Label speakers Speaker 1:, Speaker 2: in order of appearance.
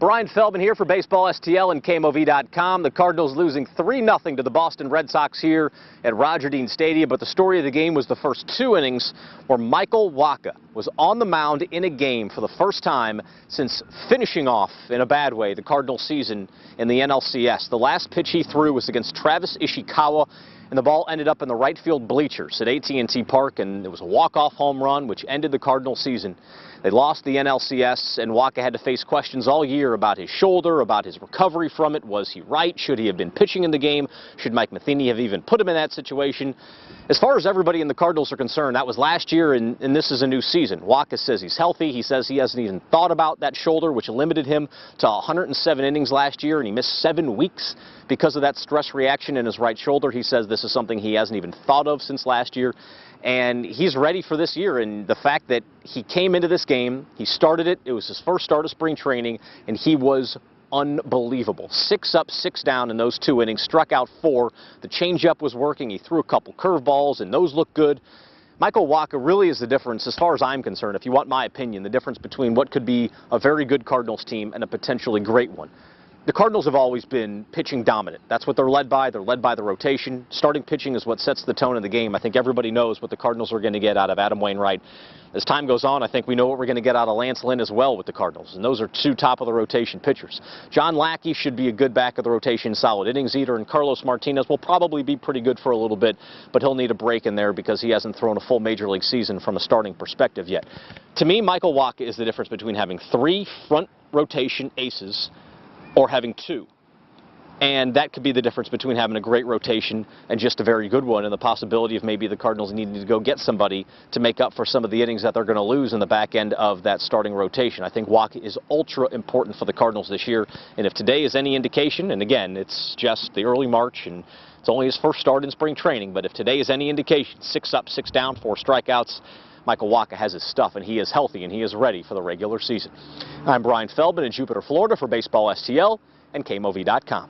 Speaker 1: Brian Feldman here for Baseball STL and KMOV.com. The Cardinals losing 3-0 to the Boston Red Sox here at Roger Dean Stadium. But the story of the game was the first 2 innings where Michael Wachaâs was on the mound in a game for the first time since finishing off in a bad way the Cardinals season in the NLCS. The last pitch he threw was against Travis Ishikawa, and the ball ended up in the right field bleachers at AT&T Park, and it was a walk-off home run which ended the Cardinals season. They lost the NLCS, and Wacha had to face questions all year about his shoulder, about his recovery from it. Was he right? Should he have been pitching in the game? Should Mike Matheny have even put him in that situation? As far as everybody in the Cardinals are concerned, that was last year, and this is a new season. Wacha says he's healthy. He says he hasn't even thought about that shoulder, which limited him to 107 innings last year, and he missed 7 weeks because of that stress reaction in his right shoulder. He says this is something he hasn't even thought of since last year, and he's ready for this year. And the fact that he came into this game, he started it, it was his first start of spring training, and he was unbelievable. 6 up, 6 down in those 2 innings, struck out 4. The changeup was working. He threw a couple curveballs, and those looked good. Michael Wacha really is the difference, as far as I'm concerned, if you want my opinion, the difference between what could be a very good Cardinals team and a potentially great one. The Cardinals have always been pitching dominant. That's what they're led by. They're led by the rotation. Starting pitching is what sets the tone of the game. I think everybody knows what the Cardinals are going to get out of Adam Wainwright. As time goes on, I think we know what we're going to get out of Lance Lynn as well with the Cardinals, and those are 2 top-of-the-rotation pitchers. John Lackey should be a good back-of-the-rotation solid innings eater, and Carlos Martinez will probably be pretty good for a little bit, but he'll need a break in there because he hasn't thrown a full Major League season from a starting perspective yet. To me, Michael Wacha is the difference between having 3 front-rotation aces or having 2. And that could be the difference between having a great rotation and just a very good one, and the possibility of maybe the Cardinals needing to go get somebody to make up for some of the innings that they're going to lose in the back end of that starting rotation. I think Wacha is ultra important for the Cardinals this year, and if today is any indication, and again, it's just the early March and it's only his first start in spring training, but if today is any indication, 6 up, 6 down, 4 strikeouts, Michael Wacha has his stuff, and he is healthy, and he is ready for the regular season. I'm Brian Feldman in Jupiter, Florida for Baseball STL and KMOV.com.